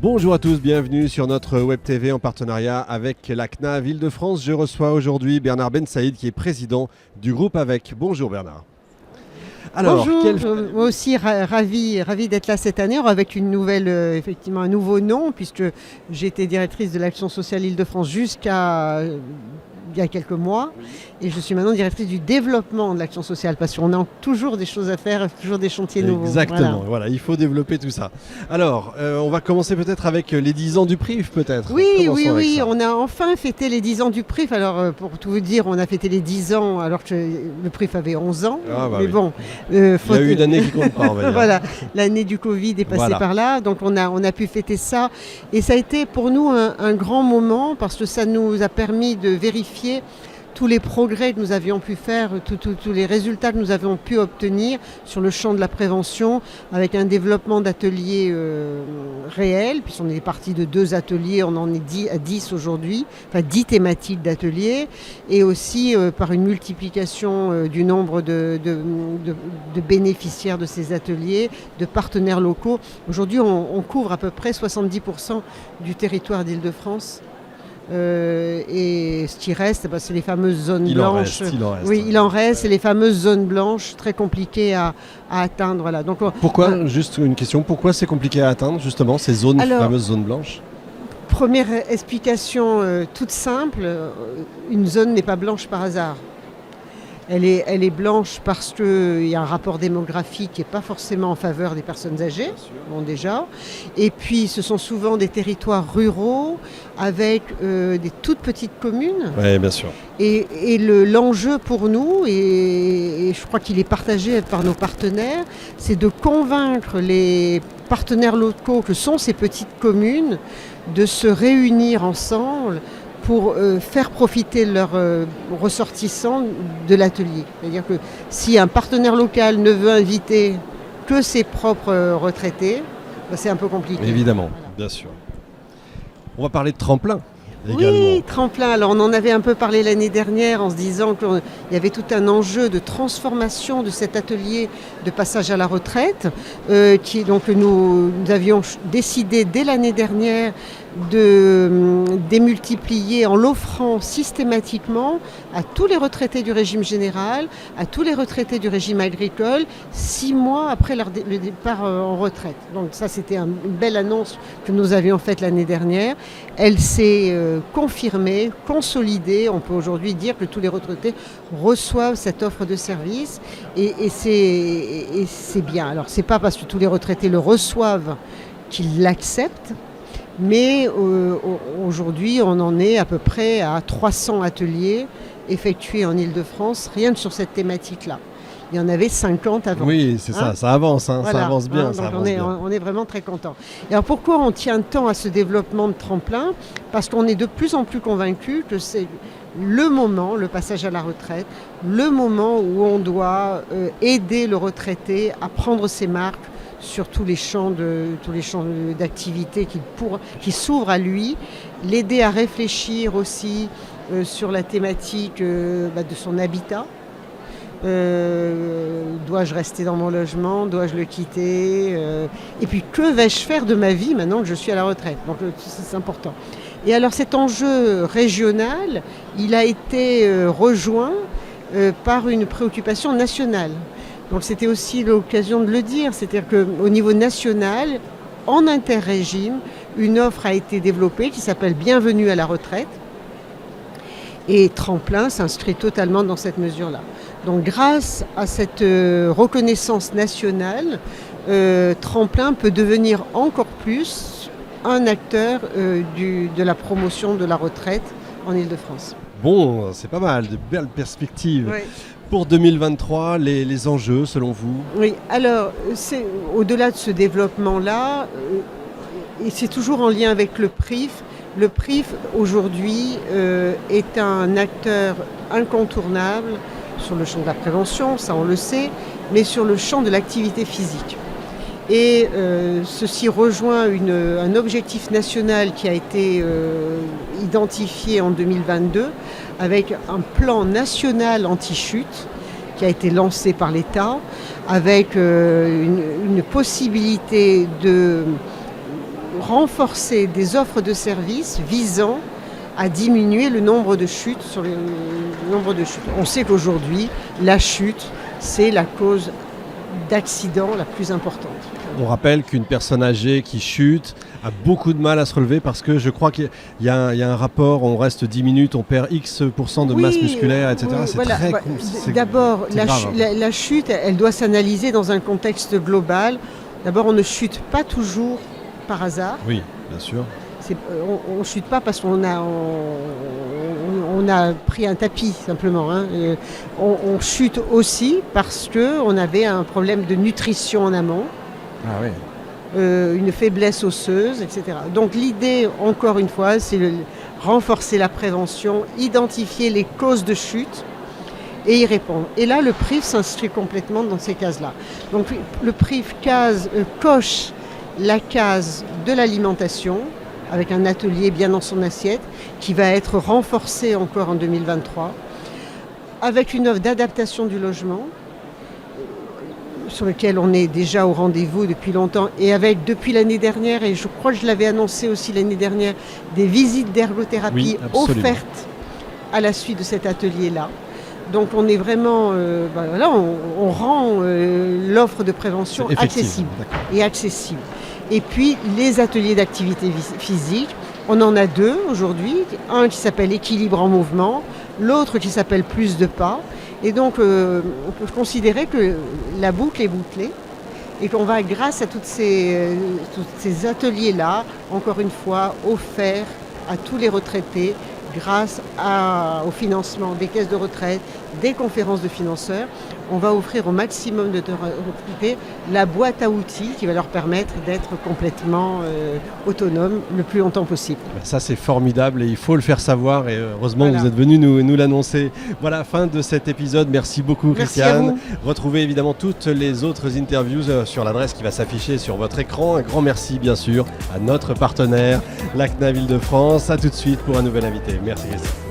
Bonjour à tous, bienvenue sur notre Web TV en partenariat avec la CNAV Île-de-France. Je reçois aujourd'hui Bernard Ben Saïd qui est président du groupe AVEC. Bonjour Bernard. Alors, bonjour, moi aussi ravi d'être là cette année avec une nouvelle, effectivement un nouveau nom puisque j'étais directrice de l'Action sociale Île-de-France jusqu'à il y a quelques mois et je suis maintenant directrice du développement de l'action sociale parce qu'on a toujours des choses à faire, toujours des chantiers nouveaux. Exactement, voilà, il faut développer tout ça. Alors, on va commencer peut-être avec les 10 ans du PRIF peut-être. Oui, on a enfin fêté les 10 ans du PRIF. Alors, pour tout vous dire, on a fêté les 10 ans alors que le PRIF avait 11 ans. Mais bon, il y a eu une année qui compte pas, on va dire. Voilà, l'année du Covid est passée par là, donc on a pu fêter ça. Et ça a été pour nous un grand moment parce que ça nous a permis de vérifier tous les progrès que nous avions pu faire, tous les résultats que nous avions pu obtenir sur le champ de la prévention avec un développement d'ateliers réels, puisqu'on est parti de 2 ateliers, on en est à 10 aujourd'hui, enfin 10 thématiques d'ateliers, et aussi par une multiplication du nombre de bénéficiaires de ces ateliers, de partenaires locaux. Aujourd'hui, on couvre à peu près 70% du territoire d'Île-de-France. Et ce qui reste, c'est les fameuses zones blanches. Il en reste, c'est les fameuses zones blanches très compliquées à atteindre. Voilà. Donc, pourquoi, juste une question, pourquoi c'est compliqué à atteindre justement ces fameuses zones blanches ? Première explication toute simple, une zone n'est pas blanche par hasard. Elle est blanche parce qu'il y a un rapport démographique qui n'est pas forcément en faveur des personnes âgées, bon déjà. Et puis ce sont souvent des territoires ruraux avec des toutes petites communes. Oui, bien sûr. Et l'enjeu pour nous, et je crois qu'il est partagé par nos partenaires, c'est de convaincre les partenaires locaux que sont ces petites communes de se réunir ensemble pour faire profiter leurs ressortissants de l'atelier. C'est-à-dire que si un partenaire local ne veut inviter que ses propres retraités, c'est un peu compliqué. Évidemment, bien sûr. On va parler de tremplin. Également. Oui, tremplin. Alors on en avait un peu parlé l'année dernière en se disant qu'il y avait tout un enjeu de transformation de cet atelier de passage à la retraite, donc nous avions décidé dès l'année dernière de démultiplier en l'offrant systématiquement à tous les retraités du régime général, à tous les retraités du régime agricole, 6 mois après le départ en retraite. Donc ça, c'était une belle annonce que nous avions faite l'année dernière. Elle s'est confirmée, consolidée. On peut aujourd'hui dire que tous les retraités reçoivent cette offre de service et c'est bien. Alors, c'est pas parce que tous les retraités le reçoivent qu'ils l'acceptent, mais aujourd'hui, on en est à peu près à 300 ateliers effectués en Île-de-France, rien que sur cette thématique-là. Il y en avait 50 avant. Oui, c'est ça avance, voilà, ça avance bien. Donc on est vraiment très contents. Et alors pourquoi on tient tant à ce développement de tremplin ? Parce qu'on est de plus en plus convaincus que c'est le moment, le passage à la retraite, le moment où on doit aider le retraité à prendre ses marques sur tous les champs d'activité qui s'ouvrent à lui, l'aider à réfléchir aussi sur la thématique de son habitat. Dois-je rester dans mon logement ? Dois-je le quitter ? Et puis que vais-je faire de ma vie maintenant que je suis à la retraite ? Donc c'est important. Et alors cet enjeu régional, il a été rejoint par une préoccupation nationale. Donc c'était aussi l'occasion de le dire, c'est-à-dire qu'au niveau national, en interrégime, une offre a été développée qui s'appelle Bienvenue à la retraite. Et Tremplin s'inscrit totalement dans cette mesure-là. Donc grâce à cette reconnaissance nationale, Tremplin peut devenir encore plus un acteur de la promotion de la retraite en Île-de-France. Bon, c'est pas mal, de belles perspectives. Oui. Pour 2023, les enjeux selon vous ? Oui, alors c'est au-delà de ce développement-là, et c'est toujours en lien avec le PRIF. Le PRIF aujourd'hui est un acteur incontournable sur le champ de la prévention, ça on le sait, mais sur le champ de l'activité physique. Et ceci rejoint un objectif national qui a été identifié en 2022 avec un plan national anti-chute qui a été lancé par l'État avec une possibilité de renforcer des offres de services visant à diminuer le nombre de chutes. On sait qu'aujourd'hui, la chute, c'est la cause d'accident la plus importante. On rappelle qu'une personne âgée qui chute a beaucoup de mal à se relever parce que je crois qu'il y a un rapport, on reste 10 minutes, on perd X% de masse musculaire, etc. Oui, c'est voilà. très... D'abord, c'est grave, la chute, elle doit s'analyser dans un contexte global. D'abord, on ne chute pas toujours par hasard. Oui, bien sûr. On ne chute pas parce qu'on a pris un tapis, simplement. Hein. On chute aussi parce qu'on avait un problème de nutrition en amont. Ah oui. Une faiblesse osseuse, etc. Donc l'idée, encore une fois, c'est de renforcer la prévention, identifier les causes de chute et y répondre. Et là, le PRIF s'inscrit complètement dans ces cases-là. Donc le PRIF coche la case de l'alimentation, avec un atelier bien dans son assiette, qui va être renforcé encore en 2023, avec une offre d'adaptation du logement, sur lequel on est déjà au rendez-vous depuis longtemps, et avec depuis l'année dernière, et je crois que je l'avais annoncé aussi l'année dernière, des visites d'ergothérapie offertes à la suite de cet atelier-là. Donc on est vraiment, on rend l'offre de prévention accessible. Et puis les ateliers d'activité physique, on en a 2 aujourd'hui, un qui s'appelle Équilibre en mouvement, l'autre qui s'appelle Plus de pas. Et donc, on peut considérer que la boucle est bouclée et qu'on va, grâce à tous ces ateliers-là, encore une fois, offert à tous les retraités, grâce au financement des caisses de retraite, des conférences de financeurs, on va offrir au maximum de retraités la boîte à outils qui va leur permettre d'être complètement autonomes le plus longtemps possible. Ça c'est formidable et il faut le faire savoir et heureusement que vous êtes venu nous l'annoncer. Voilà, fin de cet épisode. Merci beaucoup Christiane. Retrouvez évidemment toutes les autres interviews sur l'adresse qui va s'afficher sur votre écran. Un grand merci bien sûr à notre partenaire, la CNAV Île-de-France. A tout de suite pour un nouvel invité. Merci Christiane.